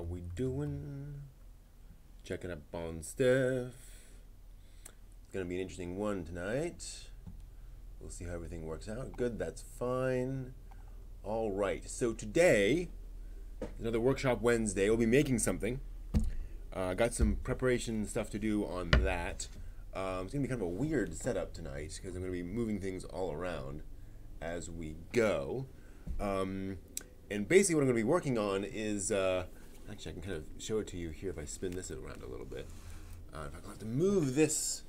we doing? Checking up on stuff. It's gonna be an interesting one tonight. We'll see how everything works out. Good, that's fine. All right, so today, another Workshop Wednesday. We'll be making something. Got some preparation stuff to do on that. It's gonna be kind of a weird setup tonight because I'm gonna be moving things all around as we go. And basically what I'm gonna be working on is, actually I can kind of show it to you here if I spin this around a little bit. In fact, I'll have to move this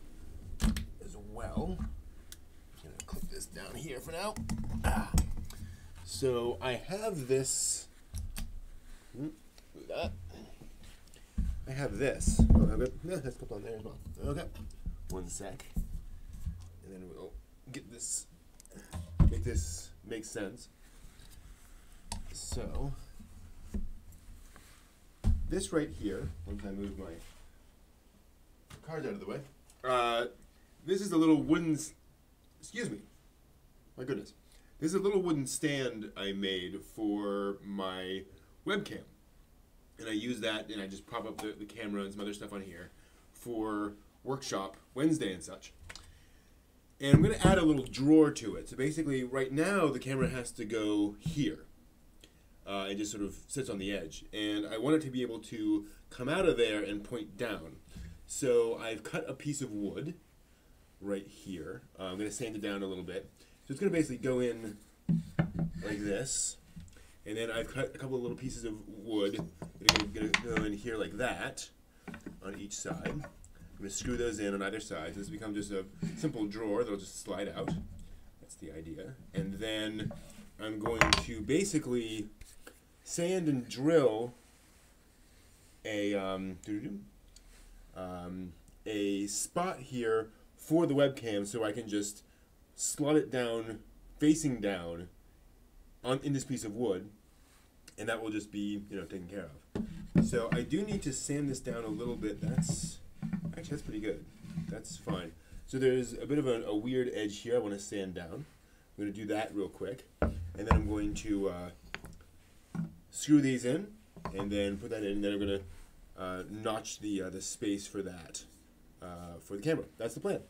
as well. I'm gonna clip this down here for now. So I have this, move that. I have this. Oh, good. Yeah, that's clipped on there as well. Okay. One sec. And then we'll get this, make this make sense. So, this right here, once I move my cards out of the way, this is a little wooden, excuse me, my goodness. This is a little wooden stand I made for my webcam. And I use that, and I just prop up the camera and some other stuff on here for Workshop Wednesday and such. And I'm going to add a little drawer to it. So basically, right now, the camera has to go here. It just sort of sits on the edge. And I want it to be able to come out of there and point down. So I've cut a piece of wood right here. I'm going to sand it down a little bit. So it's going to basically go in like this. And then I've cut a couple of little pieces of wood that are going to go in here like that on each side. I'm going to screw those in on either side. So this becomes just a simple drawer that'll just slide out. That's the idea. And then I'm going to basically sand and drill a spot here for the webcam so I can just slot it down, facing down, in this piece of wood, and that will just be, taken care of. So I do need to sand this down a little bit. That's pretty good. That's fine. So there's a bit of a weird edge here I want to sand down. I'm going to do that real quick, and then I'm going to screw these in, and then put that in, and then I'm going to notch the space for that, for the camera. That's the plan.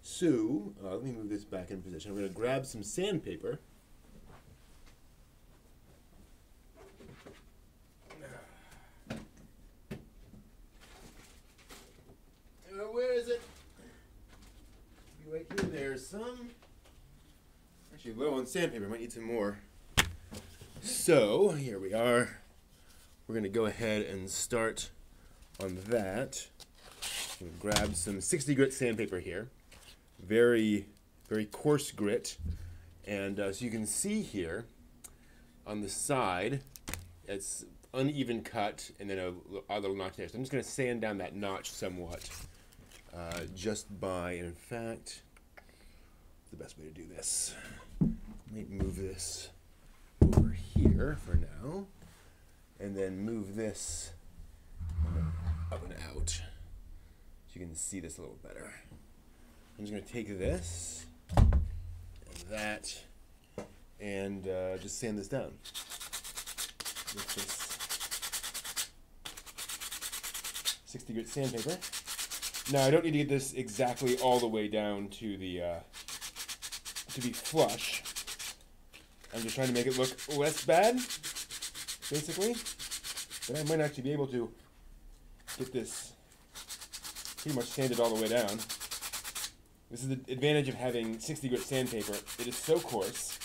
So, let me move this back in position. I'm going to grab some sandpaper. Where is it? Right here, there's some. Actually, low on sandpaper. Might need some more. So, here we are. We're going to go ahead and start on that. I'm going to grab some 60 grit sandpaper here. Very, very coarse grit. And so you can see here on the side, it's uneven cut and then a little notch there. So I'm just going to sand down that notch somewhat. Just by, in fact, the best way to do this. Might move this over here for now, and then move this up and out so you can see this a little better. I'm just going to take this and that and just sand this down with this 60 grit sandpaper. Now I don't need to get this exactly all the way down to the to be flush. I'm just trying to make it look less bad, basically. But I might actually be able to get this pretty much sanded all the way down. This is the advantage of having 60 grit sandpaper. It is so coarse.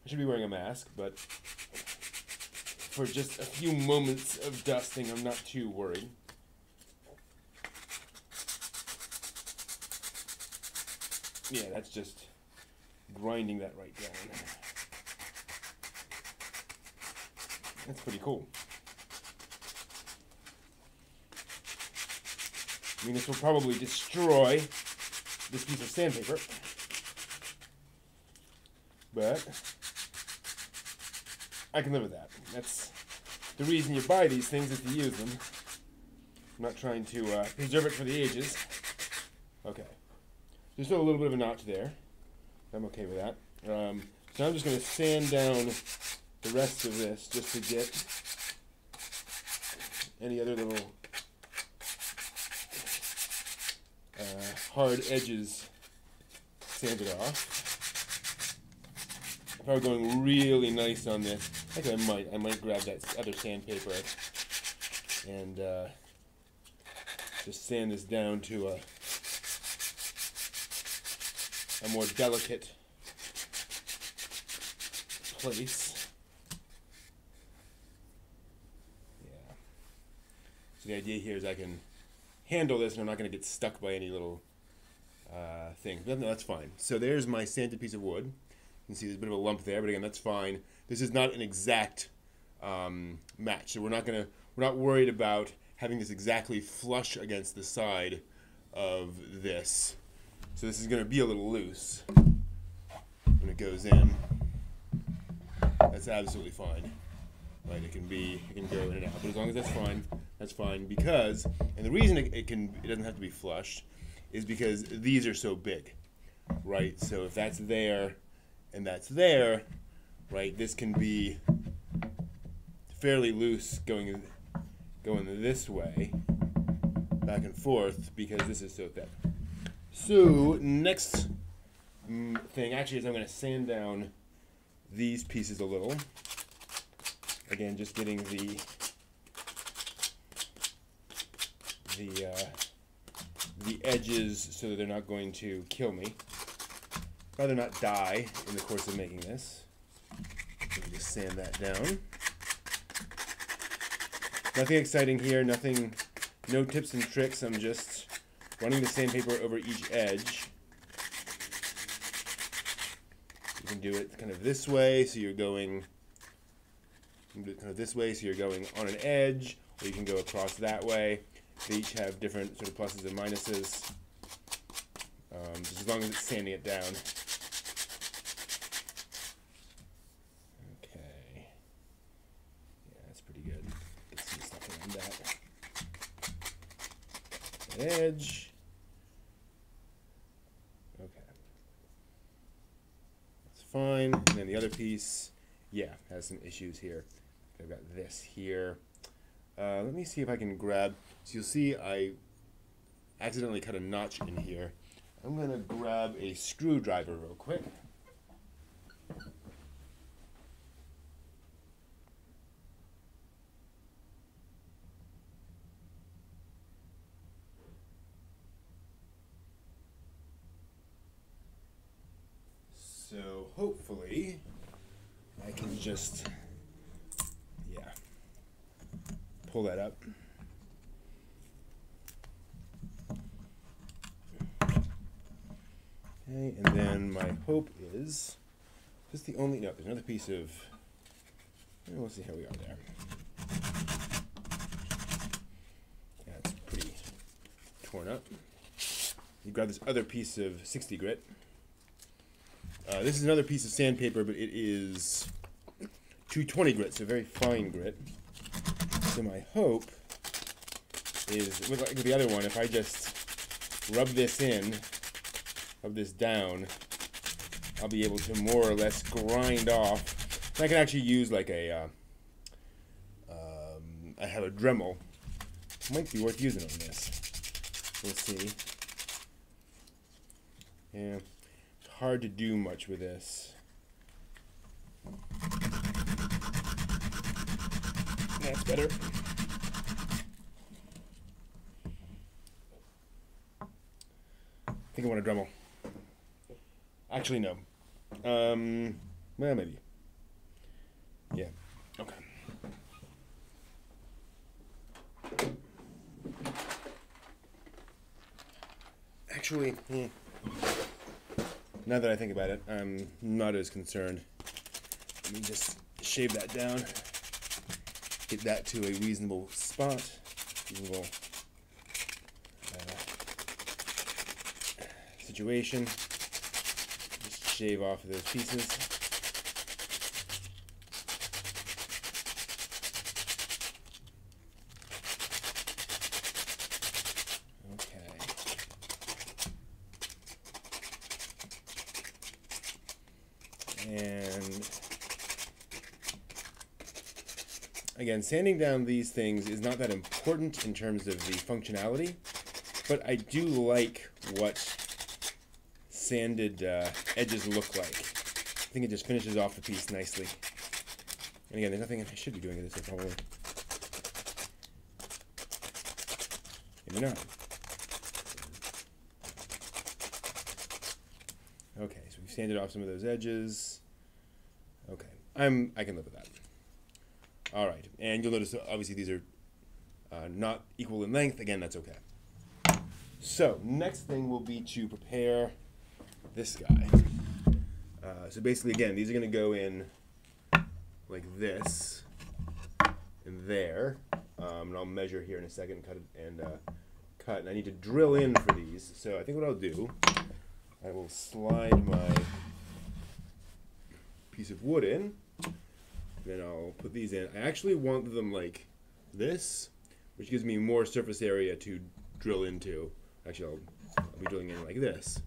I should be wearing a mask, but for just a few moments of dusting, I'm not too worried. Yeah, that's just grinding that right down. That's pretty cool. I mean, this will probably destroy this piece of sandpaper, but I can live with that. That's the reason you buy these things, is to use them. I'm not trying to preserve it for the ages. Okay. There's still a little bit of a notch there. I'm okay with that. So I'm just going to sand down the rest of this just to get any other little hard edges sanded off. If I were going really nice on this, actually I might grab that other sandpaper and just sand this down to a more delicate place. Yeah. So the idea here is I can handle this and I'm not going to get stuck by any little thing. No, that's fine. So there's my sanded piece of wood. You can see there's a bit of a lump there, but again, that's fine. This is not an exact match, so we're not worried about having this exactly flush against the side of this. So this is going to be a little loose when it goes in. That's absolutely fine. Right? It can go in and out, but as long as that's fine. Because, and the reason it doesn't have to be flush, is because these are so big, right? So if that's there and that's there, right, this can be fairly loose going this way, back and forth, because this is so thick. So next thing actually is I'm going to sand down these pieces a little. Again, just getting the edges so that they're not going to kill me. Rather not die in the course of making this. Let me just sand that down. Nothing exciting here, no tips and tricks. I'm just running the sandpaper over each edge. You can do it kind of this way, so you're going on an edge, or you can go across that way. They each have different sort of pluses and minuses, just as long as it's sanding it down. Okay. Yeah, that's pretty good. Get some stuff around that edge. Okay. That's fine. And then the other piece, yeah, has some issues here. I've got this here. Let me see if I can grab, so you'll see I accidentally cut a notch in here. I'm going to grab a screwdriver real quick. So hopefully I can just, pull that up. Okay, and then my hope is this the only, no, there's another piece of, we'll see how we are there. Yeah, it's pretty torn up. You grab this other piece of 60 grit. This is another piece of sandpaper, but it is 220 grit, so very fine grit. So my hope is, with the other one, if I just rub this in, rub this down, I'll be able to more or less grind off. And I can actually use like a, I have a Dremel. Might be worth using on this. We'll see. Yeah, it's hard to do much with this. That's better. I think I want a Dremel. Actually, no. Well, maybe. Yeah. Okay. Actually, now that I think about it, I'm not as concerned. Let me just shave that down. Get that to a reasonable spot. Reasonable situation. Just shave off those pieces. Okay. And again, sanding down these things is not that important in terms of the functionality, but I do like what sanded edges look like. I think it just finishes off the piece nicely. And again, there's nothing I should be doing in this, probably. Maybe not. Okay, so we've sanded off some of those edges. Okay, I can live with that. All right, and you'll notice obviously these are not equal in length. Again, that's okay. So next thing will be to prepare this guy. So basically, again, these are going to go in like this and there, and I'll measure here in a second, cut it and cut. And I need to drill in for these. So I think what I'll do, I will slide my piece of wood in. Then I'll put these in. I actually want them like this, which gives me more surface area to drill into. Actually, I'll be drilling in like this.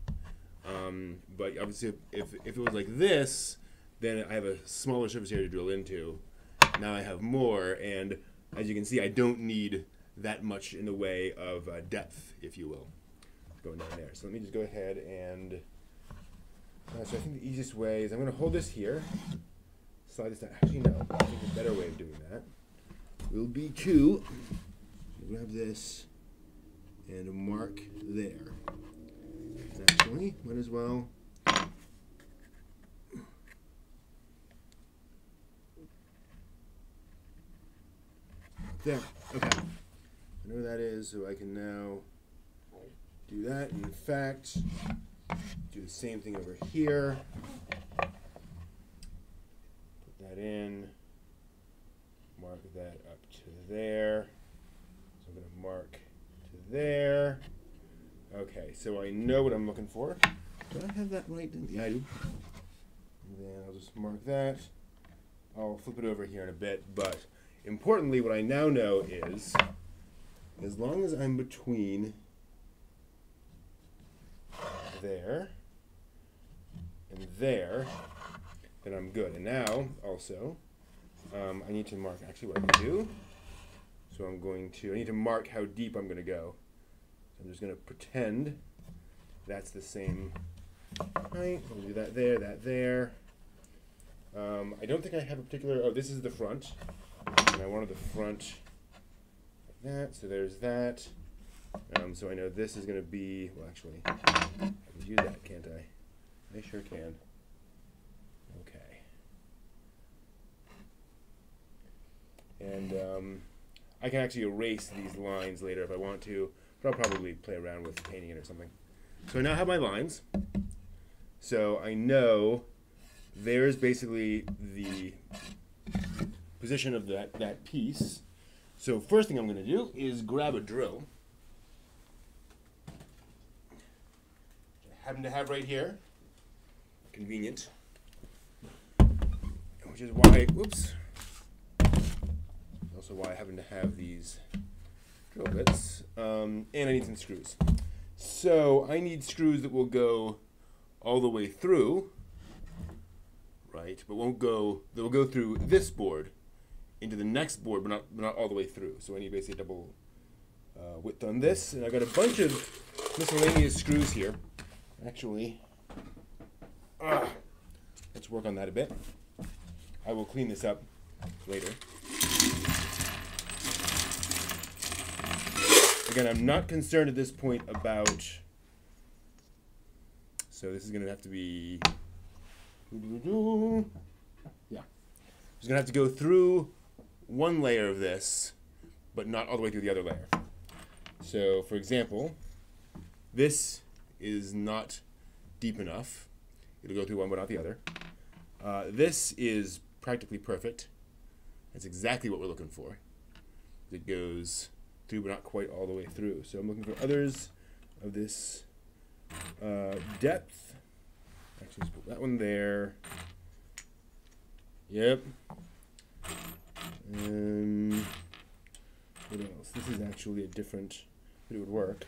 But obviously, if it was like this, then I have a smaller surface area to drill into. Now I have more, and as you can see, I don't need that much in the way of depth, if you will, going down there. So let me just go ahead and... so I think the easiest way is I'm going to hold this here. Slide this down. Actually, no. I think a better way of doing that will be to grab this and mark there. And actually, might as well. There. Okay. I know where that is, so I can now do that. And in fact, do the same thing over here. That in, mark that up to there. So I'm going to mark to there. Okay, so I know what I'm looking for. Do I have that right? Yeah, I do. And then I'll just mark that. I'll flip it over here in a bit, but importantly, what I now know is, as long as I'm between there and there, then I'm good. And now, also, I need to mark actually what I can do. So I need to mark how deep I'm going to go. So I'm just going to pretend that's the same height. I'll do that there, that there. I don't think I have a particular, oh, this is the front. And I wanted the front like that, so there's that. So I know this is going to be, well actually, I can use that, can't I? I sure can. Okay. And I can actually erase these lines later if I want to, but I'll probably play around with painting it or something. So I now have my lines. So I know there's basically the position of that piece. So first thing I'm going to do is grab a drill. Which I happen to have right here. Convenient. Which is why, whoops. Also why I happen to have these drill bits. And I need some screws. So I need screws that will go all the way through, right? But won't go, they will go through this board into the next board, but not all the way through. So I need basically double width on this. And I've got a bunch of miscellaneous screws here. Actually, let's work on that a bit. I will clean this up later. Again, I'm not concerned at this point about, so this is going to have to be, yeah. Just going to have to go through one layer of this, but not all the way through the other layer. So, for example, this is not deep enough. It'll go through one, but not the other. This is practically perfect. That's exactly what we're looking for. It goes through, but not quite all the way through. So I'm looking for others of this depth. Actually, let's put that one there. Yep. What else? This is actually a different, but it would work.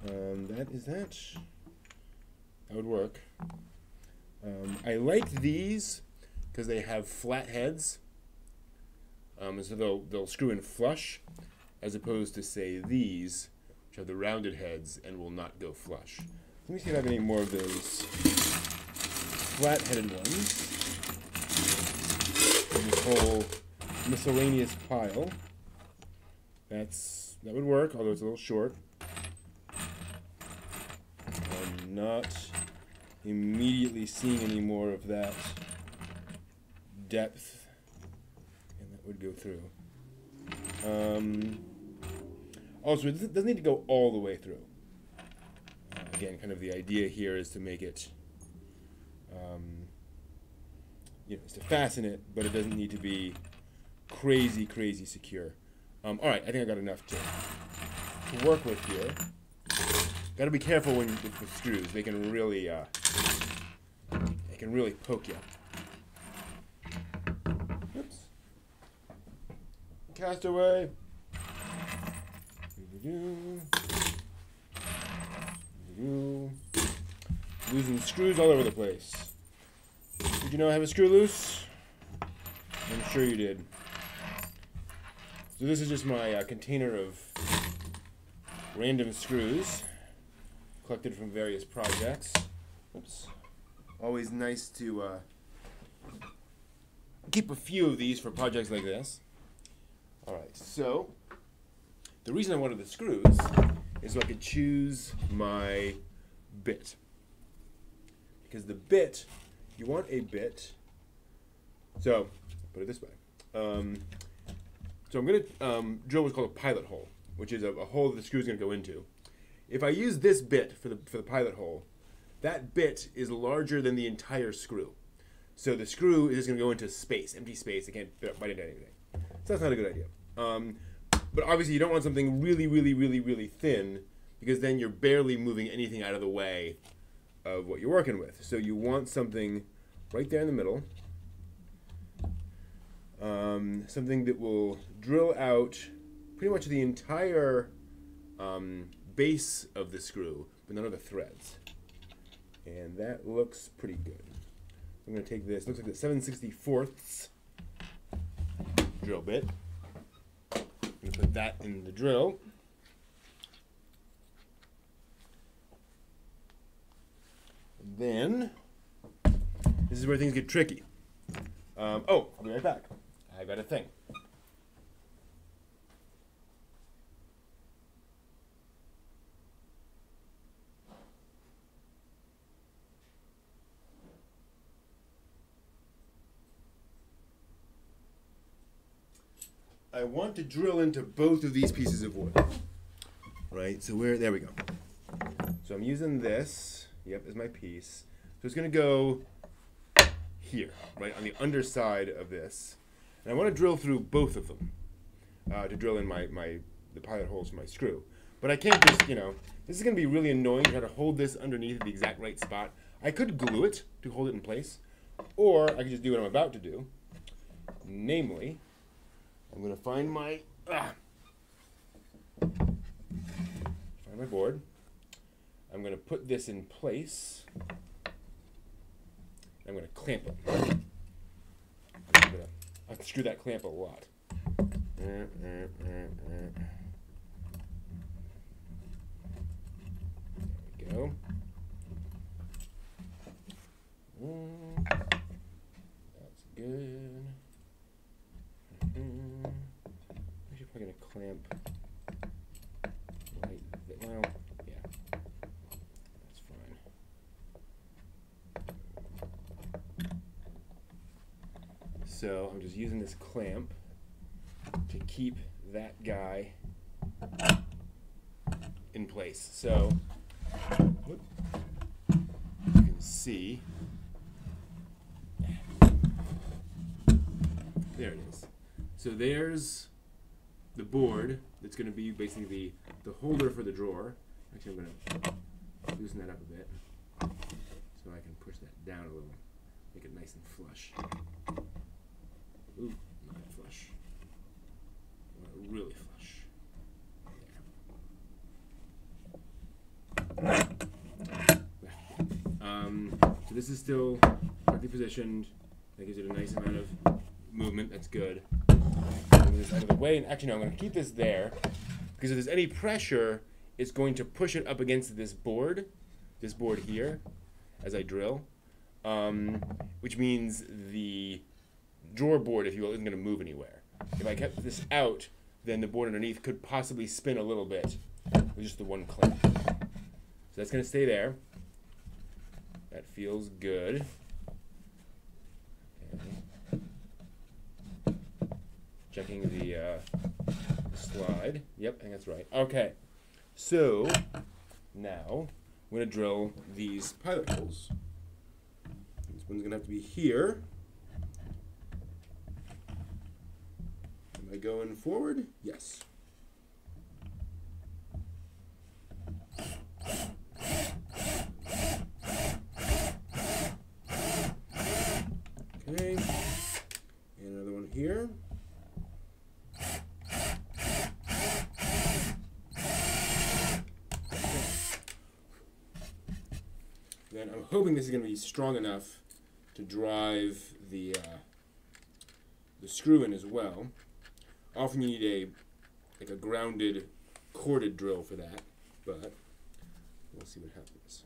That would work. I like these because they have flat heads. So they'll screw in flush, as opposed to say these, which have the rounded heads and will not go flush. Let me see if I have any more of those flat-headed ones in this whole miscellaneous pile. That would work, although it's a little short. I'm not immediately seeing any more of that depth, and that would go through. Also, it doesn't need to go all the way through. Again, kind of the idea here is to make it, is to fasten it, but it doesn't need to be crazy secure. All right, I think I got enough to work with here. Got to be careful with screws; they can really poke you. Oops. Castaway. Losing screws all over the place. Did you know I have a screw loose? I'm sure you did. So this is just my container of random screws collected from various projects. Oops. Always nice to keep a few of these for projects like this. Alright, so the reason I wanted the screws is so I could choose my bit. Because the bit, you want a bit, so put it this way. So I'm going to drill what's called a pilot hole, which is a hole that the screw is going to go into. If I use this bit for the pilot hole, that bit is larger than the entire screw. So the screw is just going to go into space, empty space. It can't bite into anything. So that's not a good idea. But obviously you don't want something really thin, because then you're barely moving anything out of the way of what you're working with. So you want something right there in the middle. Something that will drill out pretty much the entire base of the screw, but none of the threads. And that looks pretty good. I'm going to take this, looks like the 7/64 drill bit. I'm going to put that in the drill. And then, this is where things get tricky. I'll be right back. I got a thing. I want to drill into both of these pieces of wood. Right, so there we go. So I'm using this, as my piece. So it's going to go here, right, on the underside of this. And I want to drill through both of them to drill in the pilot holes for my screw. But I can't just, this is going to be really annoying to try to hold this underneath at the exact right spot. I could glue it to hold it in place, or I could just do what I'm about to do. Namely, I'm going to find my board. I'm going to put this in place. I'm going to clamp it. I can screw that clamp a lot. There we go. That's good. I'm actually probably going to clamp right there. Well, yeah. That's fine. So I'm just using this clamp to keep that guy in place. So you can see, there it is. So there's the board that's going to be basically the holder for the drawer. Actually, I'm going to loosen that up a bit so I can push that down a little, make it nice and flush. Ooh, not that flush. Really flush. So this is still correctly positioned. That gives it a nice amount of movement. That's good. Move this out of the way, and actually no, I'm going to keep this there, because if there's any pressure, it's going to push it up against this board here, as I drill, which means the drawer board, if you will, isn't going to move anywhere. If I kept this out, then the board underneath could possibly spin a little bit with just the one clamp. So that's going to stay there. That feels good. Okay. Checking the slide. Yep, I think that's right. Okay. So now I'm going to drill these pilot holes. This one's going to have to be here. Am I going forward? Yes. Okay. And another one here. Then I'm hoping this is going to be strong enough to drive the screw in as well. Often you need a grounded, corded drill for that, but we'll see what happens.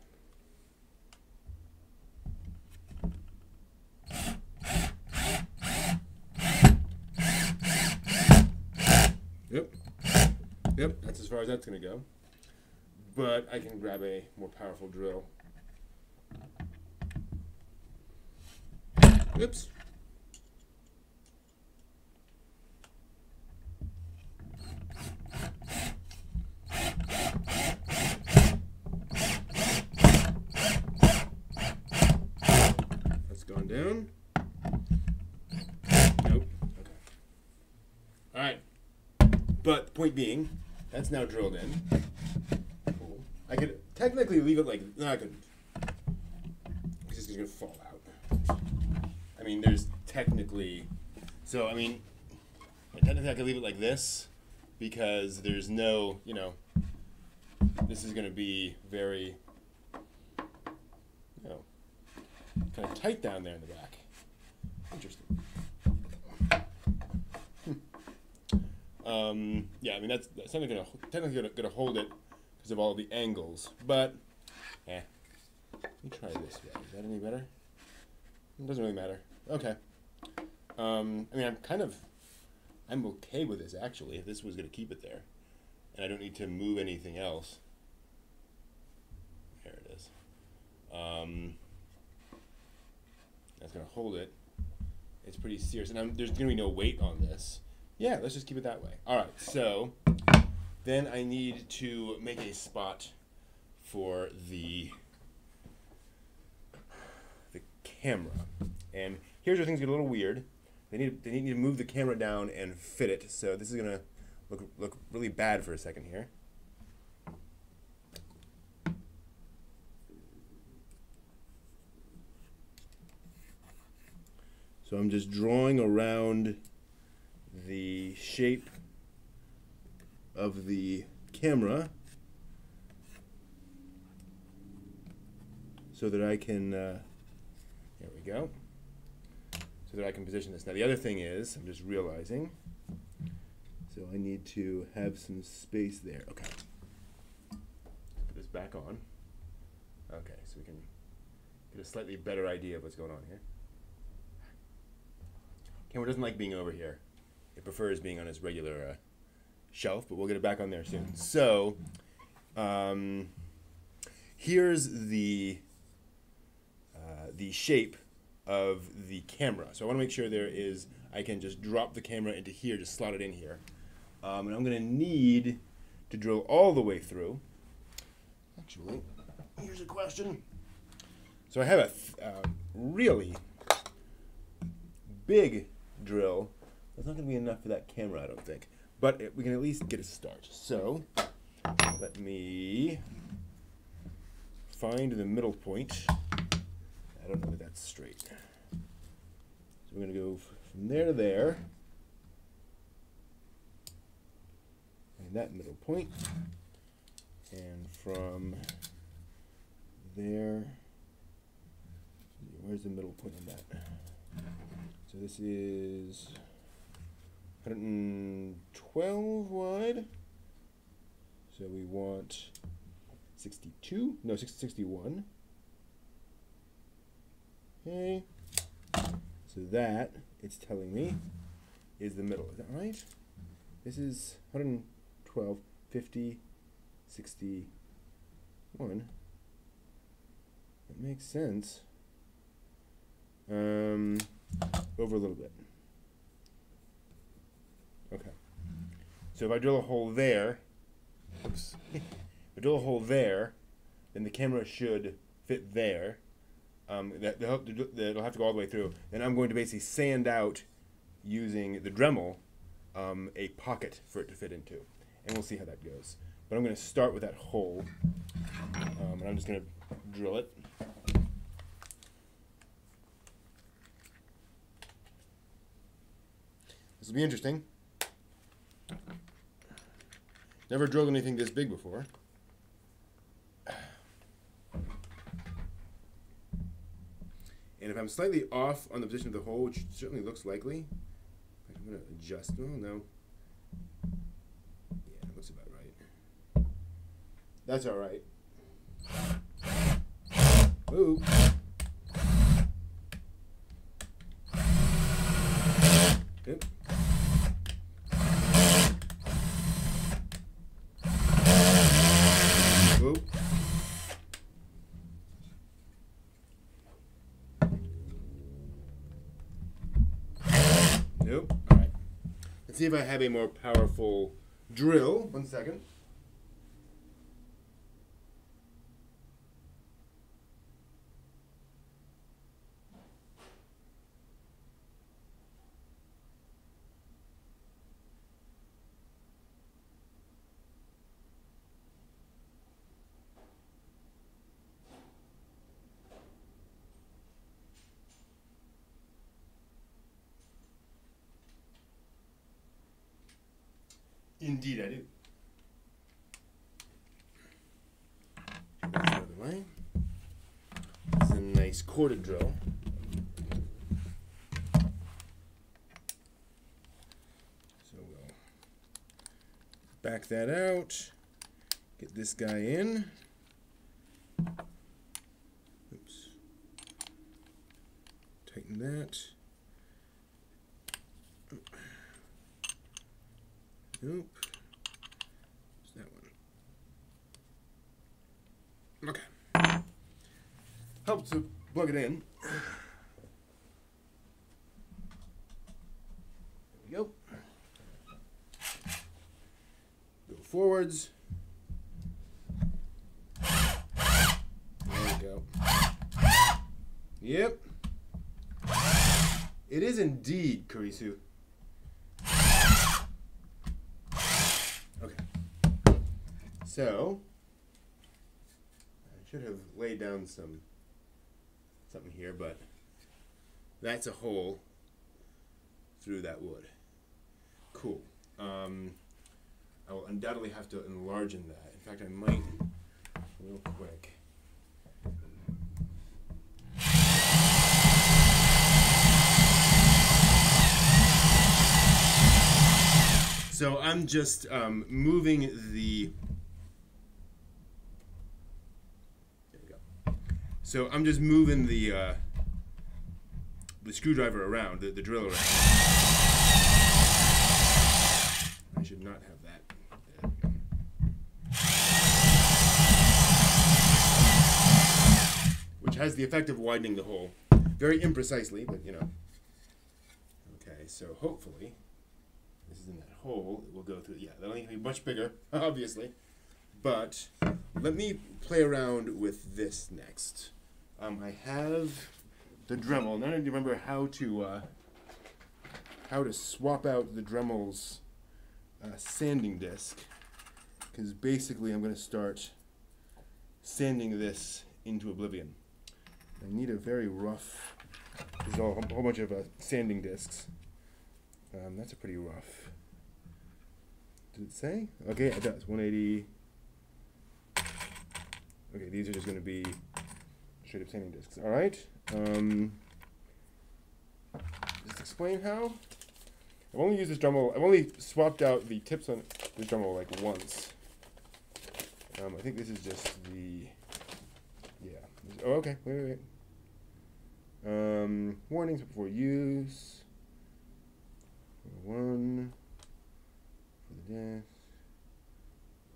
Yep, that's as far as that's going to go. But I can grab a more powerful drill. Oops. That's gone down. Nope. Okay. All right. But the point being, that's now drilled in. Cool. I could technically leave it like, no, I couldn't. Because it's going to fall out. I mean, there's technically, so I mean, technically I could leave it like this because there's no, you know, this is going to be very, you know, kind of tight down there in the back. Interesting. Yeah, I mean that's technically gonna hold it because of all the angles, but let me try this way. Is that any better? It doesn't really matter. Okay. I mean, I'm okay with this actually. If this was gonna keep it there, and I don't need to move anything else. There it is. That's gonna hold it. It's pretty serious, and there's gonna be no weight on this. Yeah, let's just keep it that way. All right, so then I need to make a spot for the camera. And here's where things get a little weird. They need to move the camera down and fit it. So this is gonna look really bad for a second here. So I'm just drawing around the shape of the camera so that I can, there we go, so that I can position this. Now the other thing is, I'm just realizing, so I need to have some space there. Okay. Put this back on. Okay, so we can get a slightly better idea of what's going on here. Camera doesn't like being over here. It prefers being on its regular shelf, but we'll get it back on there soon. So, here's the shape of the camera. So I want to make sure I can just drop the camera into here, just slot it in here. And I'm going to need to drill all the way through. Actually, here's a question. So I have a really big drill. That's not going to be enough for that camera, I don't think. But we can at least get a start. So let me find the middle point. I don't know that that's straight. So we're going to go from there to there. And that middle point. And from there, where's the middle point on that? So this is 112 wide. So we want 62. No, 61. Okay. So that, it's telling me, is the middle. Is that right? This is 112, 50, 61. That makes sense. Over a little bit. Okay. So if I drill a hole there, oops. If I drill a hole there, then the camera should fit there. That'll have to go all the way through. Then I'm going to basically sand out using the Dremel a pocket for it to fit into. And we'll see how that goes. But I'm going to start with that hole. And I'm just going to drill it. This will be interesting. Never drilled anything this big before. And if I'm slightly off on the position of the hole, which certainly looks likely, I'm going to adjust. Oh, no. Yeah, that looks about right. That's all right. Ooh. Yep. Ooh. Nope. All right. Let's see if I have a more powerful drill. 1 second. Indeed, I do. Get that out of the way. It's a nice corded drill. So we'll back that out. Get this guy in. Oops. Tighten that. Nope. It's that one. Okay. Help to plug it in. There we go. Go forwards. There we go. Yep. It is indeed Kurisu. So, I should have laid down something here, but that's a hole through that wood. Cool. I will undoubtedly have to enlarge that. In fact, I might, real quick. So I'm just moving the. There we go. So I'm just moving the screwdriver around, the drill around. I should not have that. There we go. Which has the effect of widening the hole, very imprecisely, but you know. Okay, so hopefully. This is in that hole, it will go through. Yeah, that'll need to be much bigger, obviously. But let me play around with this next. I have the Dremel. Now I need to remember how to swap out the Dremel's sanding disc, because basically I'm going to start sanding this into oblivion. I need a very rough. There's a whole bunch of sanding discs. That's a pretty rough. Did it say? Okay, it does. 180. Okay, these are just going to be straight up sanding discs. All right. Just explain how. I've only used this Dremel. I've only swapped out the tips on this Dremel like once. I think this is just the. Yeah. Oh, okay. Wait. Warnings before use. One. For the death.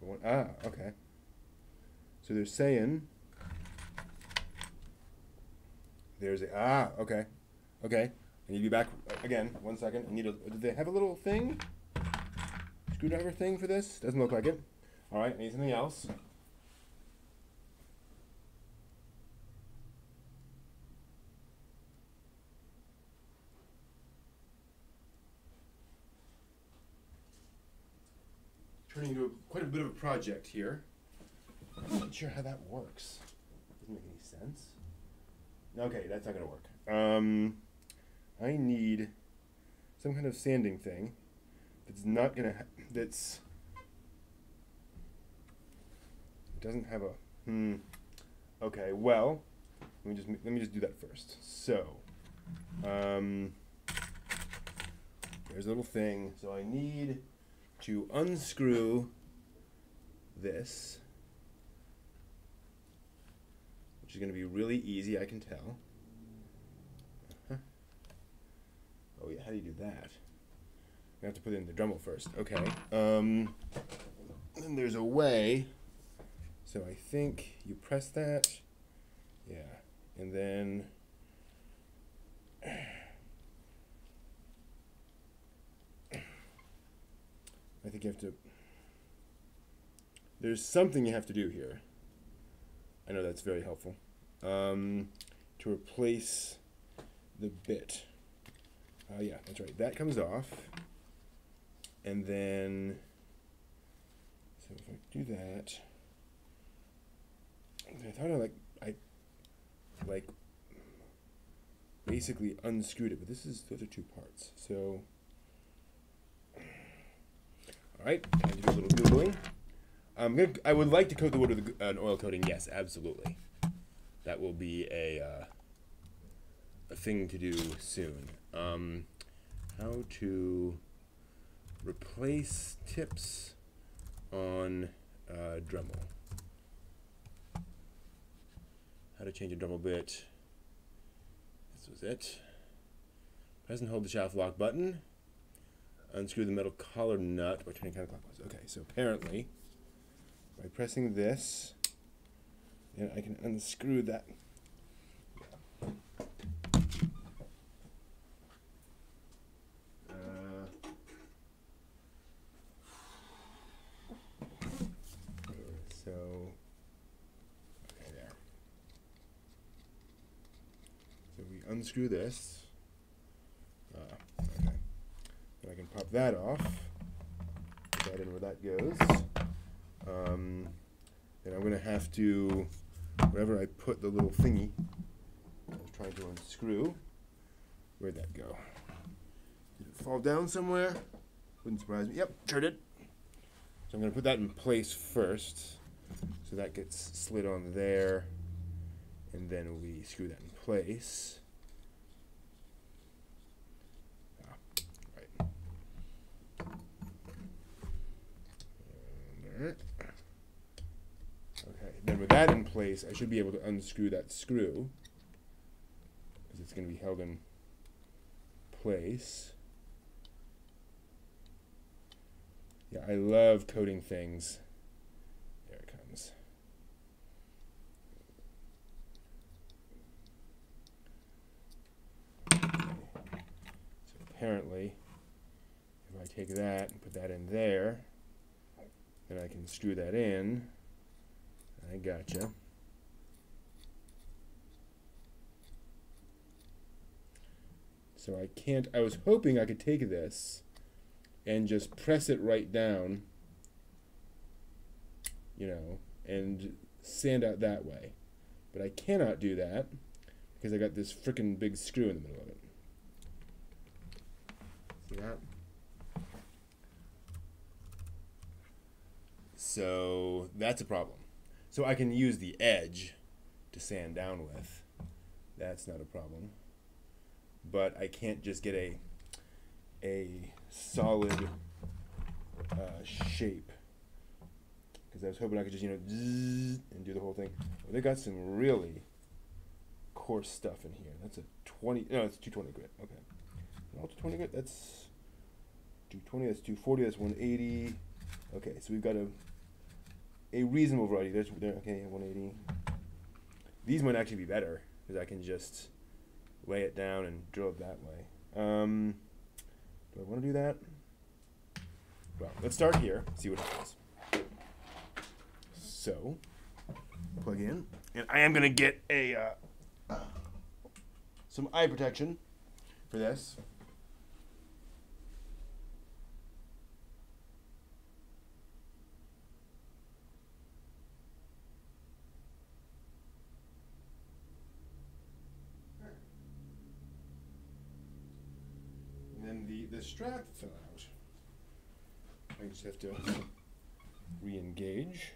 One. Ah, okay. So they're saying. There's a. Okay. Okay. I need to be back again. 1 second. I need a. Did they have a little thing? Screwdriver thing for this? Doesn't look like it. All right. I need something else. Turning into quite a bit of a project here. I'm not sure how that works. Doesn't make any sense. Okay, that's not gonna work. I need some kind of sanding thing that's not gonna that's it doesn't have a okay, well, let me just do that first. So there's a little thing. So I need to unscrew this, which is going to be really easy, I can tell. Oh yeah, how do you do that? I have to put it in the Dremel first. Okay. Then there's a way. So I think you press that. Yeah. And then I think you have to. There's something you have to do here. I know that's very helpful. To replace the bit. Yeah, that's right. That comes off. And then, so if I do that, I thought I basically unscrewed it, but those are 2 parts. So, all right, I do a little googling. I would like to coat the wood with an oil coating. Yes, absolutely. That will be a thing to do soon. How to replace tips on Dremel. How to change a Dremel bit. This was it. Press and hold the shaft lock button. Unscrew the metal collar nut by turning counterclockwise. Okay, so apparently, by pressing this, then I can unscrew that. Okay, there. So we unscrew this. Okay. And I can pop that off. Put that in where that goes. Then I'm going to have to, wherever I put the little thingy I was trying to unscrew, where'd that go? Did it fall down somewhere? Wouldn't surprise me. Yep, sure did. So I'm going to put that in place first. So that gets slid on there. And then we screw that in place. Right. Okay, then with that in place, I should be able to unscrew that screw, because it's going to be held in place. Yeah, I love coating things. There it comes. So apparently, if I take that and put that in there, then I can screw that in. I gotcha. So I was hoping I could take this and just press it right down, you know, and sand out that way. But I cannot do that because I got this frickin' big screw in the middle of it. See that? So that's a problem. So I can use the edge to sand down with. That's not a problem. But I can't just get a solid shape. Because I was hoping I could just, zzz, and do the whole thing. Well, they got some really coarse stuff in here. That's a 20, no, it's 220 grit. Okay. No, 220 grit, that's 220, that's 240, that's 180. Okay, so we've got a reasonable variety. There's there, okay, 180. These might actually be better, because I can just lay it down and drill it that way. Do I want to do that? Well, let's start here, see what happens. So, plug in, and I am going to get some eye protection for this. And then the strap fell out. I just have to re-engage.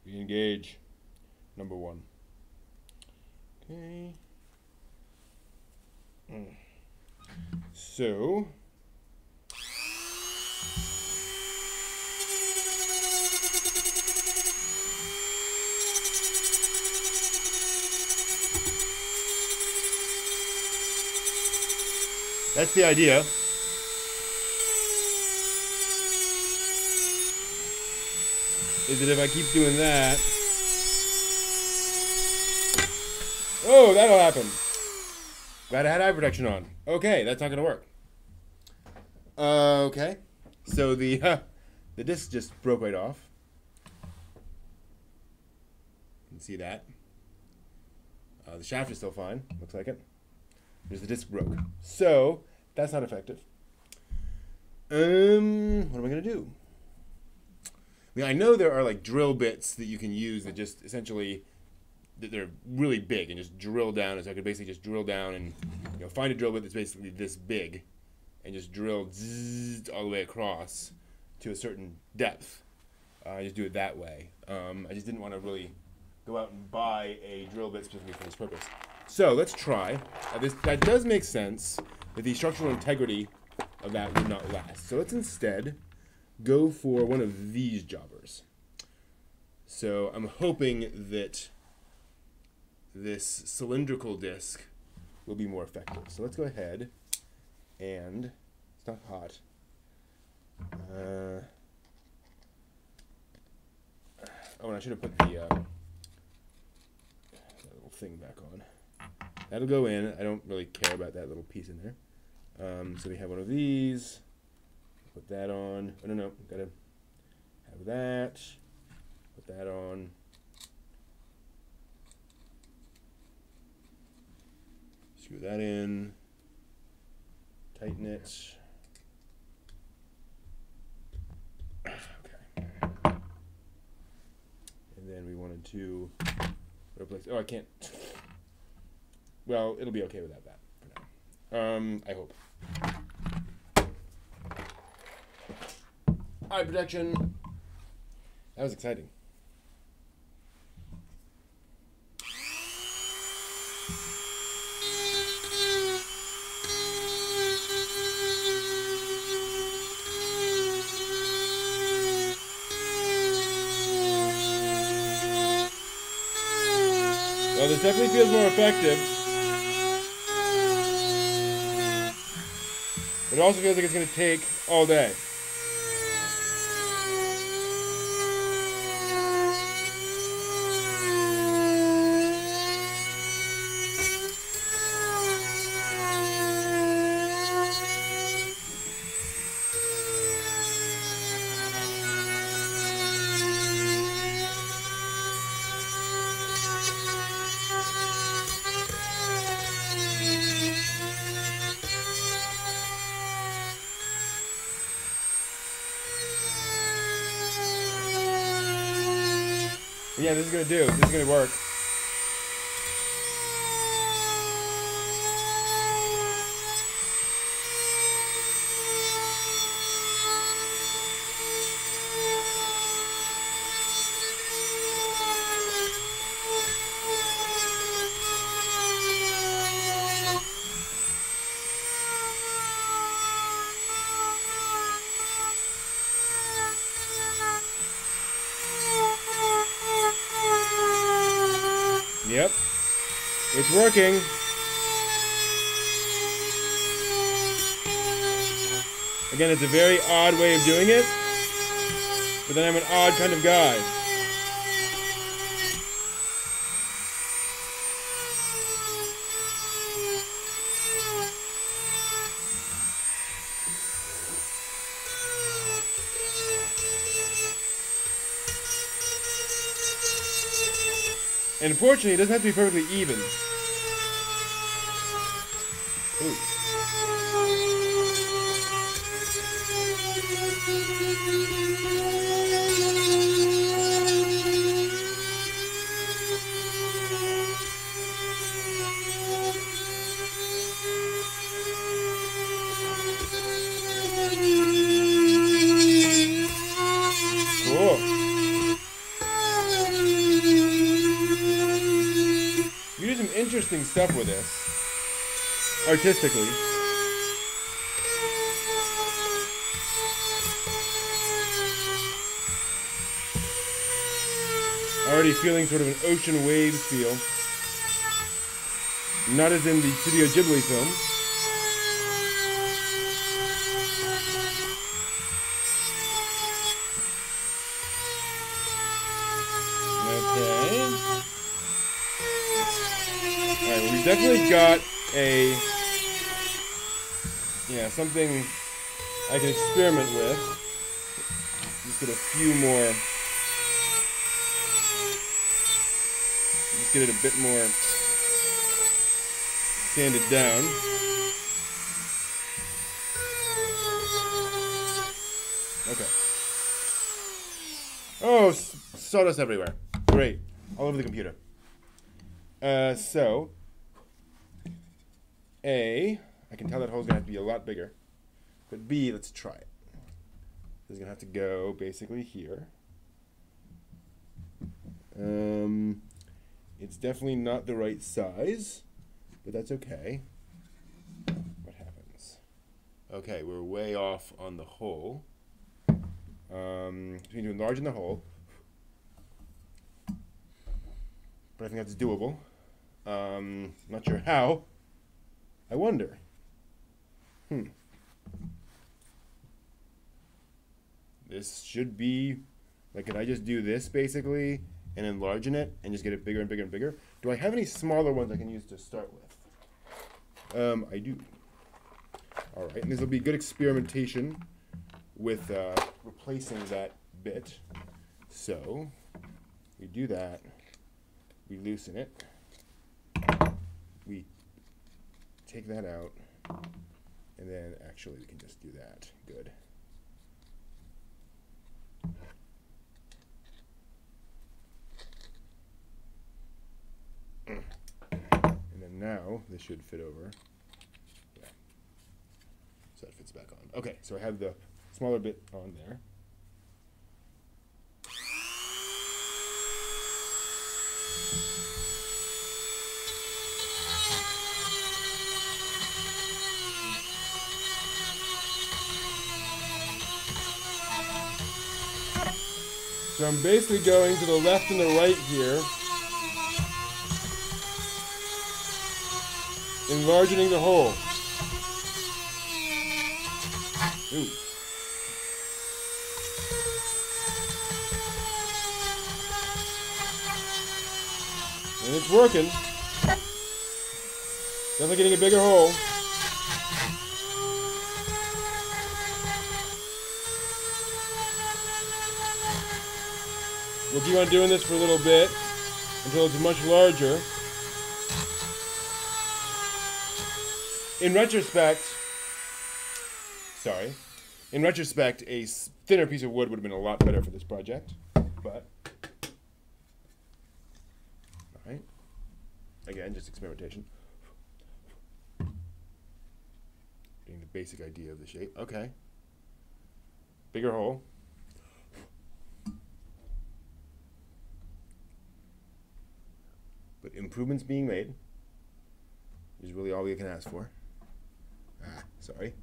Re-engage. Number 1. Okay. So. That's the idea. Is that if I keep doing that... Oh, that'll happen. Glad I had eye protection on. Okay, that's not going to work. Okay. So the disc just broke right off. You can see that. The shaft is still fine. Looks like it. There's the disc broke. So, that's not effective. What am I going to do? I mean, I know there are like drill bits that you can use that just essentially, they're really big and just drill down. And so I could basically just drill down and find a drill bit that's basically this big and just drill zzz, all the way across to a certain depth. I just do it that way. I just didn't want to really go out and buy a drill bit specifically for this purpose. So let's try. That does make sense that the structural integrity of that would not last. So let's instead go for one of these jobbers. So I'm hoping that this cylindrical disc will be more effective. So let's go ahead and, it's not hot. Oh, and I should have put the little thing back on. That'll go in. I don't really care about that little piece in there. So we have one of these. Put that on. Oh, no, gotta have that. Put that on. Screw that in. Tighten it. Okay. And then we wanted to replace. Oh, I can't. Well, it'll be okay without that for now. I hope. Eye protection. That was exciting. Well, this definitely feels more effective. It also feels like it's going to take all day. Yeah, this is gonna do. This is gonna work. It's working. Again, it's a very odd way of doing it, but then I'm an odd kind of guy. And unfortunately, it doesn't have to be perfectly even. Ooh. Cool. You do some interesting stuff with this, artistically. Already feeling sort of an ocean waves feel. Not as in the Studio Ghibli film. Okay. Alright, well, we've definitely got a, something I can experiment with. Just get a few more, just get it a bit more sanded down. Okay. Oh, sawdust everywhere. Great. All over the computer. So, A, I can tell that hole's going to have to be a lot bigger. But B, let's try it. This is going to have to go basically here. It's definitely not the right size, but that's okay. What happens? Okay, we're way off on the hole. So we need to enlarge the hole. But I think that's doable. Not sure how. I wonder. This should be, like, could I just do this basically and enlarge it and just get it bigger and bigger and bigger? Do I have any smaller ones I can use to start with? I do. All right, and this will be good experimentation with replacing that bit. So we do that. We loosen it. We take that out. And then actually we can just do that. Good. And then now this should fit over. Yeah. So that fits back on. Okay, so I have the smaller bit on there. So I'm basically going to the left and the right here, enlarging the hole. Ooh. And it's working. Definitely getting a bigger hole. We'll keep on doing this for a little bit until it's much larger. In retrospect, a thinner piece of wood would have been a lot better for this project, but, all right, again, just experimentation. Getting the basic idea of the shape. Okay, bigger hole. But improvements being made is really all we can ask for. Sorry.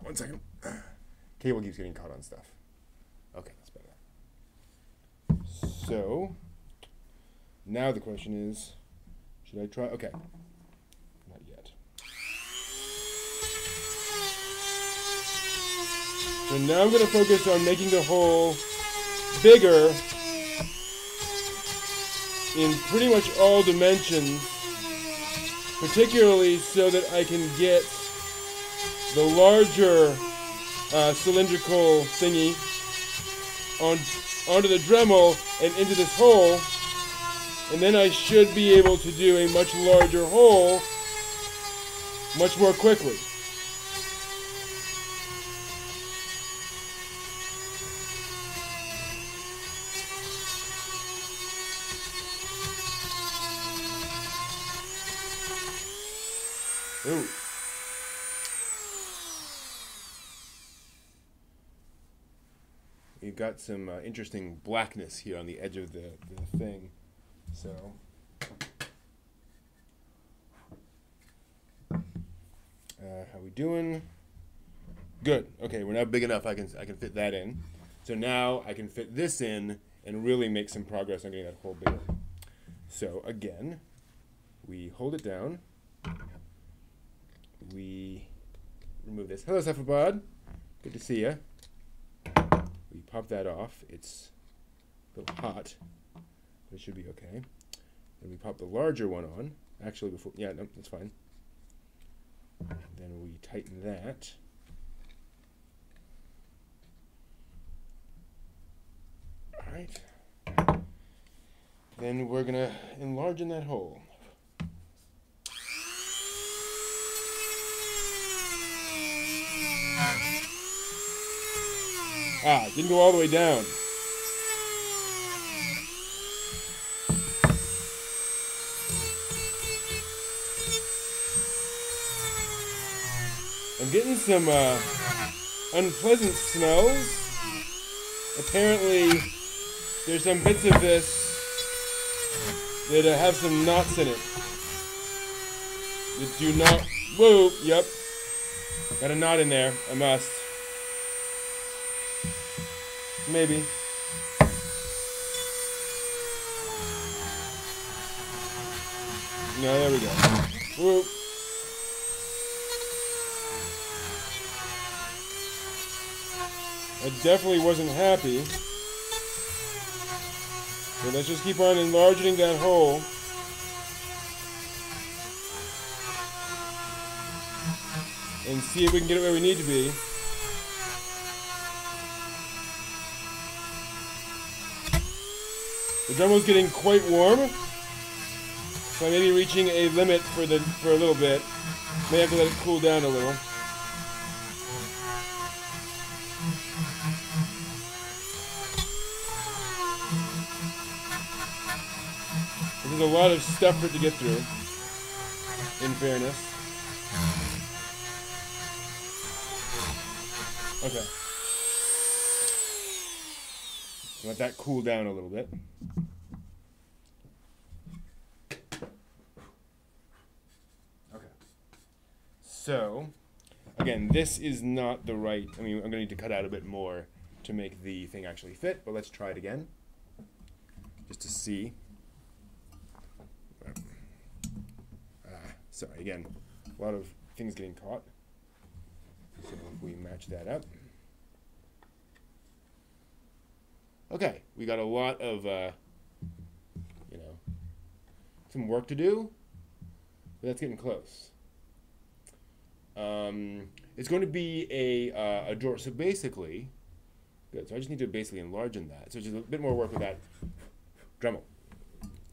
1 second. Cable keeps getting caught on stuff. Okay, that's better. So, now the question is, should Should I try? Okay. Not yet. So now I'm going to focus on making the hole bigger in pretty much all dimensions, particularly so that I can get the larger cylindrical thingy onto the Dremel and into this hole, and then I should be able to do a much larger hole much more quickly. Ooh. We've got some interesting blackness here on the edge of the thing. So, how we doing? Good. Okay, we're now big enough. I can fit that in. So now I can fit this in and really make some progress on getting that hole bigger. So again, we hold it down. We remove this. Hello, Cephalopod. Good to see you. We pop that off. It's a little hot, but it should be okay. Then we pop the larger one on. Actually, before, yeah, no, that's fine. Then we tighten that. All right. Then we're gonna enlarge in that hole. Ah, didn't go all the way down. I'm getting some unpleasant smells. Apparently, there's some bits of this that have some knots in it. That do not... Whoa, yep. Got a knot in there. I must. Maybe. No, there we go. Whoop. I definitely wasn't happy. So let's just keep on enlarging that hole. And see if we can get it where we need to be. The Dremel's getting quite warm, so I may be reaching a limit for a little bit. May have to let it cool down a little. There's a lot of stuff for it to get through, in fairness. Okay. Let that cool down a little bit. Okay. So, again, this is not the right... I mean, I'm going to need to cut out a bit more to make the thing actually fit, but let's try it again. Just to see. Sorry, again, a lot of things getting caught. So if we match that up. Okay, we got a lot of, you know, some work to do, but that's getting close. It's going to be a drawer. So basically, good. So I just need to basically enlarge in that. So just a bit more work with that Dremel.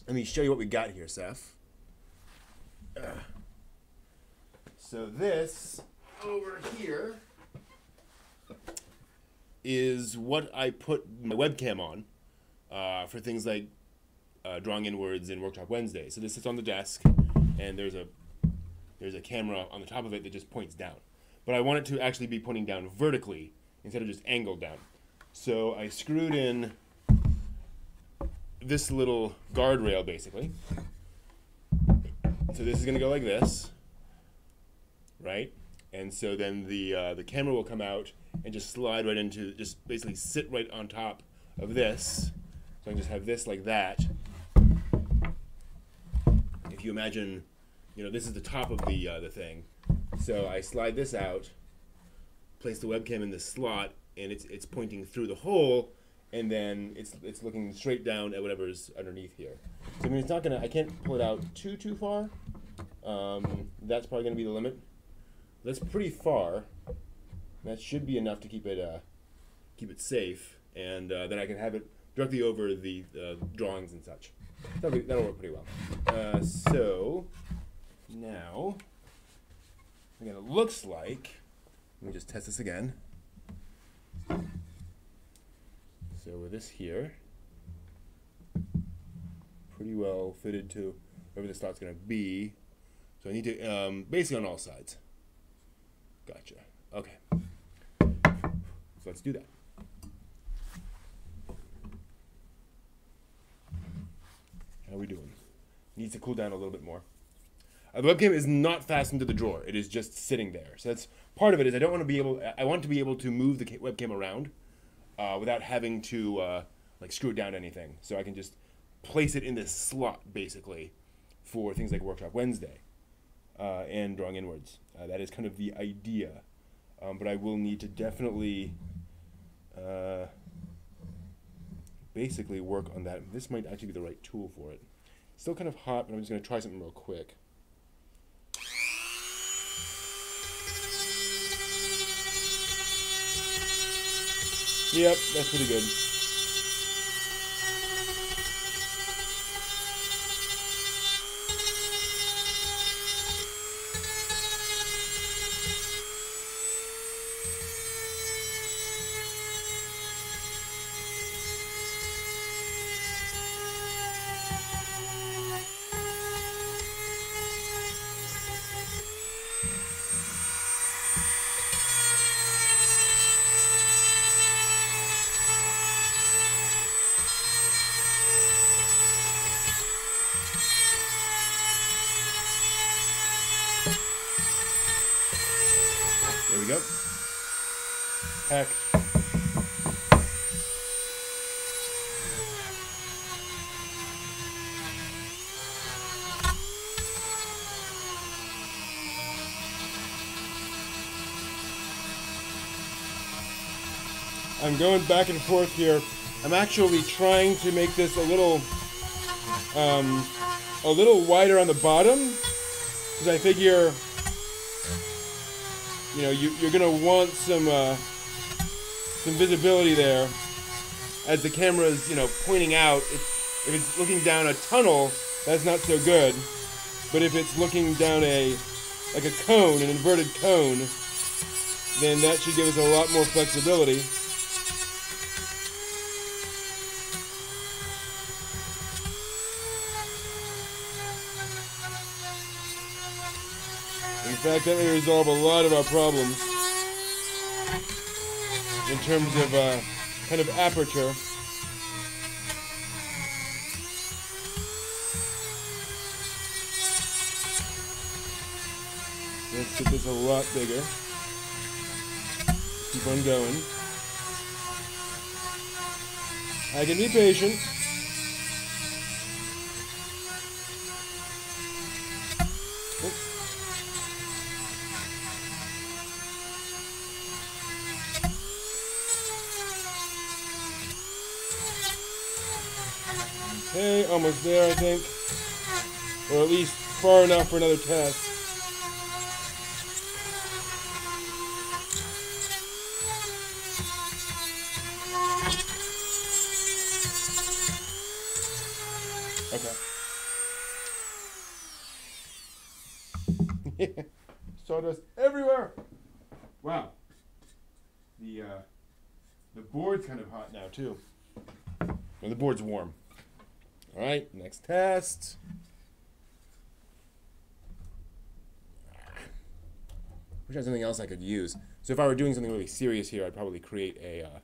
Let me show you what we got here, Seth. So this over here is what I put my webcam on for things like drawing inwards in Workshop Wednesday. So this sits on the desk, and there's a camera on the top of it that just points down. But I want it to actually be pointing down vertically instead of just angled down. So I screwed in this little guardrail, basically. So this is going to go like this, right? And so then the camera will come out and just slide right into, just basically sit right on top of this. So I can just have this like that. If if you imagine, this is the top of the thing. So I slide this out, place the webcam in this slot, and it's pointing through the hole, and then it's looking straight down at whatever's underneath here. So I mean, I can't pull it out too far. That's probably going to be the limit. That's pretty far. That should be enough to keep it safe, and then I can have it directly over the drawings and such. That'll work pretty well. So now, again, it looks like. Let me just test this again. So with this here, pretty well fitted to wherever the slot's going to be. So I need to, basically on all sides. Gotcha. Okay. So let's do that. How are we doing? Needs to cool down a little bit more. The webcam is not fastened to the drawer. It is just sitting there. So that's part of it. Is I want to be able to move the webcam around without having to screw it down to anything. So I can just place it in this slot basically for things like Workshop Wednesday and drawing inwards. That is kind of the idea. But I will need to definitely basically work on that. This might actually be the right tool for it. Still kind of hot, but I'm just going to try something real quick. Yep, that's pretty good. There we go. Heck. I'm going back and forth here. I'm actually trying to make this a little wider on the bottom, because I figure, you're gonna want some visibility there as the camera's pointing out. If it's looking down a tunnel, that's not so good. But if it's looking down like a cone, an inverted cone, then that should give us a lot more flexibility. In fact, that may resolve a lot of our problems in terms of kind of aperture. Let's get this a lot bigger. Keep on going. I can be patient. Oops. Okay, almost there, I think. Or at least far enough for another test. Okay. Sawdust everywhere! Wow. The board's kind of hot now, too. Well, the board's warm. All right, next test. Wish I had something else I could use. So if I were doing something really serious here, I'd probably create a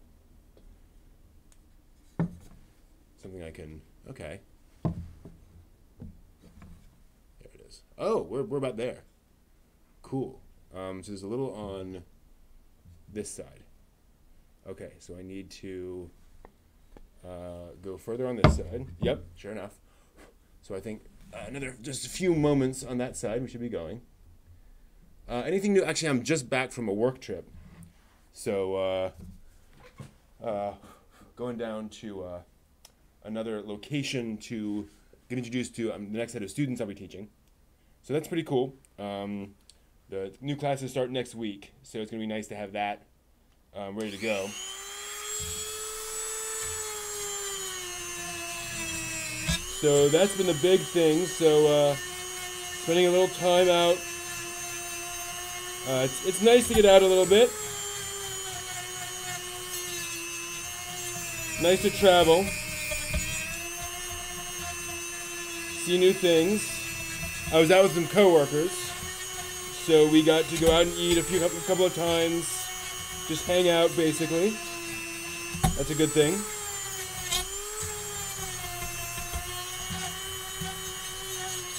something I can. Okay. There it is. Oh, we're about there. Cool. So there's a little on this side. Okay, so I need to go further on this side. Yep, sure enough. So I think another just a few moments on that side. We should be going. Anything new? Actually, I'm just back from a work trip, so going down to another location to get introduced to the next set of students I'll be teaching. So that's pretty cool. The new classes start next week, so it's gonna be nice to have that ready to go. So that's been the big thing. So spending a little time out. It's nice to get out a little bit. Nice to travel. See new things. I was out with some coworkers, so we got to go out and eat a couple of times. Just hang out, basically. That's a good thing.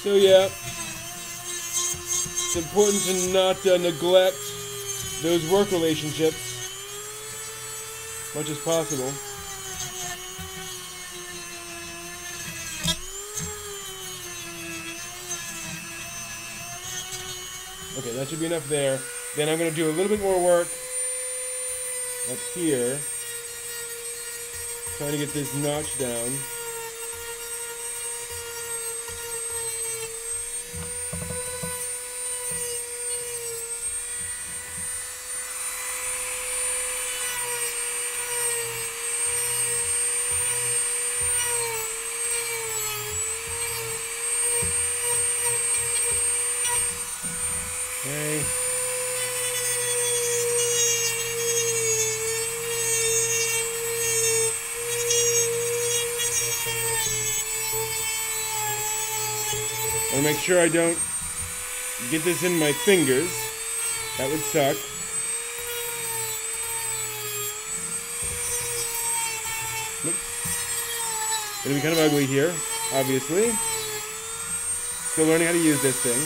So yeah, it's important to not neglect those work relationships as much as possible. Okay, that should be enough there. Then I'm going to do a little bit more work up here, trying to get this notch down. Okay. I want to make sure I don't get this in my fingers. That would suck. Oops. Gonna be kind of ugly here, obviously. Still learning how to use this thing.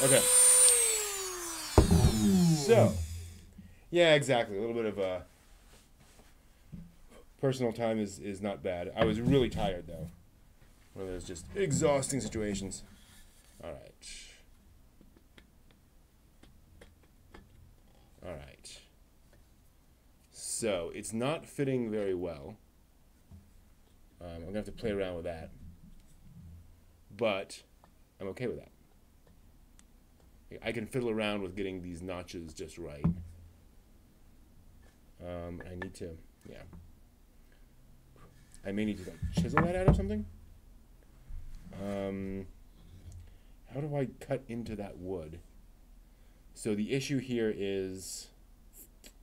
Okay. So, yeah, exactly. A little bit of personal time is not bad. I was really tired, though. One of those just exhausting situations. All right. All right. So, it's not fitting very well. I'm going to have to play around with that. But I'm okay with that. I can fiddle around with getting these notches just right. I need to, yeah. I may need to like chisel that out or something. How do I cut into that wood? So the issue here is,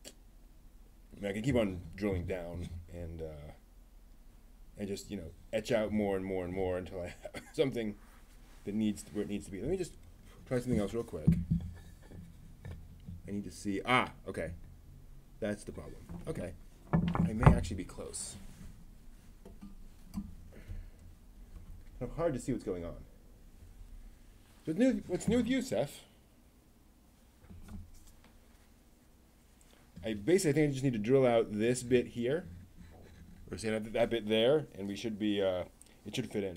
I mean, I can keep on drilling down and just, you know, etch out more and more and more until I have something that needs where it needs to be. Let me just try something else real quick. I need to see. Ah, okay. That's the problem. Okay. I may actually be close. It's hard to see what's going on. What's new with you, Seth? I think I just need to drill out this bit here. Or say that bit there, and we should be, it should fit in.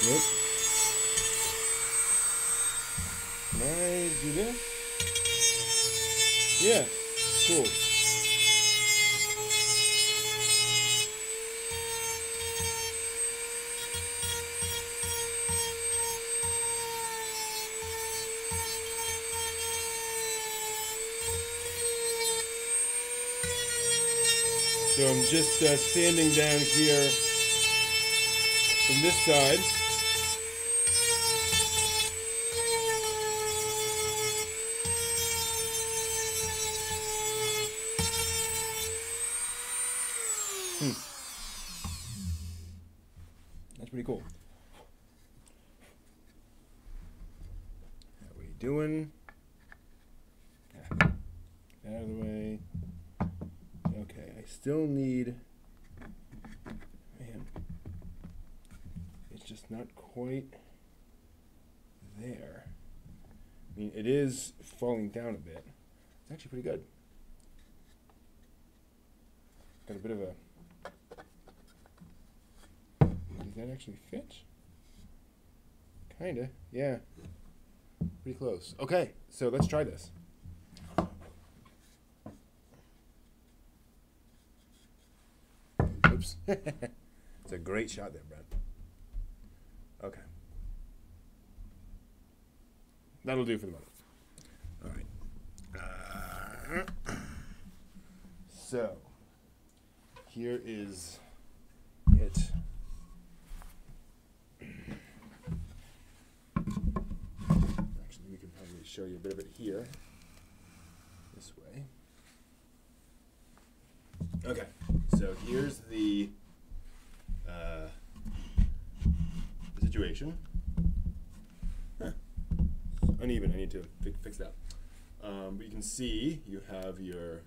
Nope. Can I do this? Yeah, cool. So I'm just sanding down here from this side. That's pretty cool. How are we doing? Out of the way. Okay, I still need, man, just not quite there. I mean, it is falling down a bit. It's actually pretty good. Got a bit of a... Does that actually fit? Kinda, yeah. Pretty close. Okay, so let's try this. Oops. It's a great shot there, Brent. Okay. That'll do for the moment. All right. So, here is it. Actually, we can probably show you a bit of it here. This way. Okay, so here's the situation. Huh. Uneven, I need to fix that. But you can see you have your...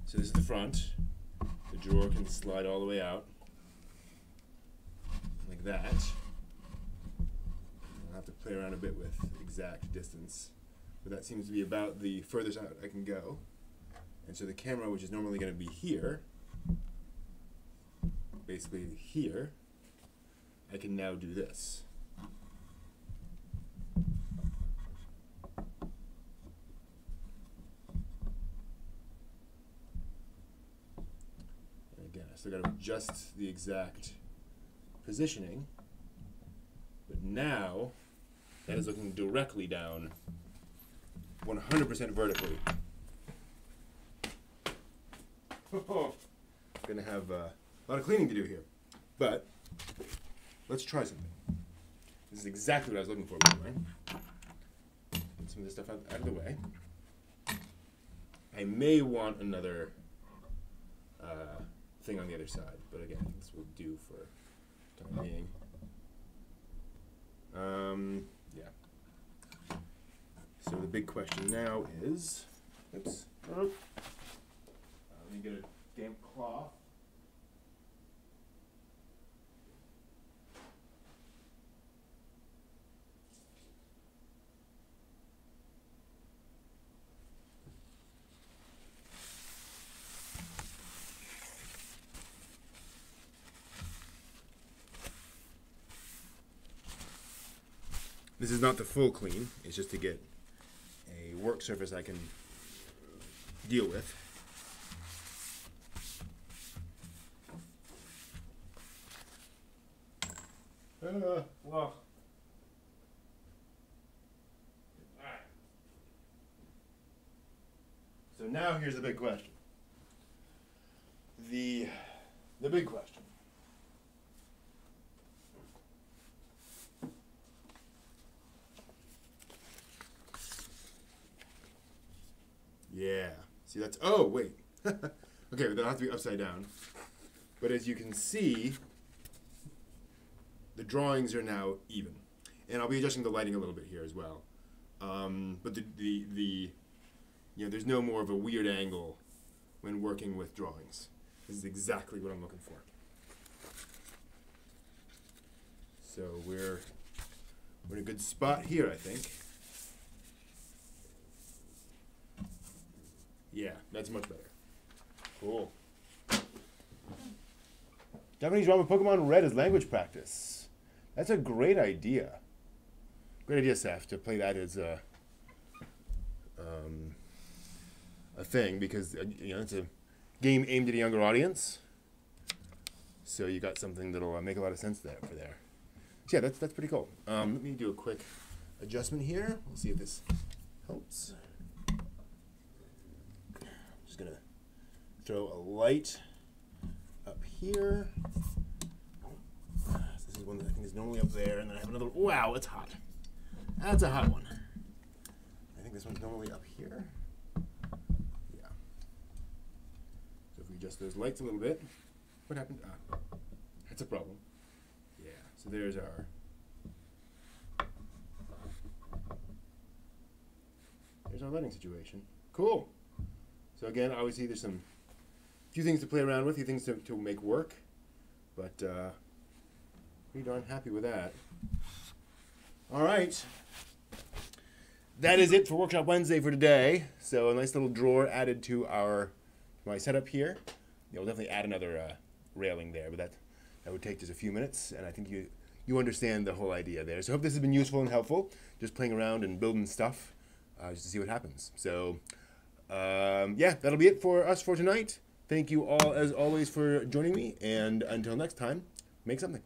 So this is the front. The drawer can slide all the way out. Like that. I'll have to play around a bit with exact distance. But that seems to be about the furthest out I can go. And so the camera, which is normally going to be here, basically here, I can now do this. And again, I still got to adjust the exact positioning, but now that is looking directly down 100% vertically. Gonna have a lot of cleaning to do here, but let's try something. This is exactly what I was looking for, by the way. Get some of this stuff out of the way. I may want another thing on the other side, but again, this will do for time being. Yeah. So the big question now is, oops. Let me get a damp cloth. This is not the full clean, it's just to get a work surface I can deal with. Well. Alright. So now here's the big question. The big question. Yeah. See, that's... Oh, wait. Okay, that'll have to be upside down. But as you can see, the drawings are now even. And I'll be adjusting the lighting a little bit here as well. But the you know, there's no more of a weird angle when working with drawings. This is exactly what I'm looking for. So we're in a good spot here, I think. Yeah, that's much better. Cool. Japanese drama Pokemon Red as language practice. That's a great idea. Great idea, Saf, to play that as a thing, because you know, it's a game aimed at a younger audience. So you got something that'll make a lot of sense there. So yeah, that's pretty cool. Let me do a quick adjustment here. We'll see if this helps. Just gonna throw a light up here. This is one that I think is normally up there, and then I have another. Wow, it's hot. That's a hot one. I think this one's normally up here. Yeah. So if we adjust those lights a little bit, what happened? Ah, that's a problem. Yeah. So there's our lighting situation. Cool. So again, obviously there's few things to play around with, few things to make work. but pretty darn happy with that. All right. That is it for Workshop Wednesday for today. So a nice little drawer added to my setup here. We'll definitely add another railing there, but that would take just a few minutes, and I think you understand the whole idea there. So I hope this has been useful and helpful, just playing around and building stuff just to see what happens. So yeah, that'll be it for us for tonight. Thank you all, as always, for joining me, and until next time, make something.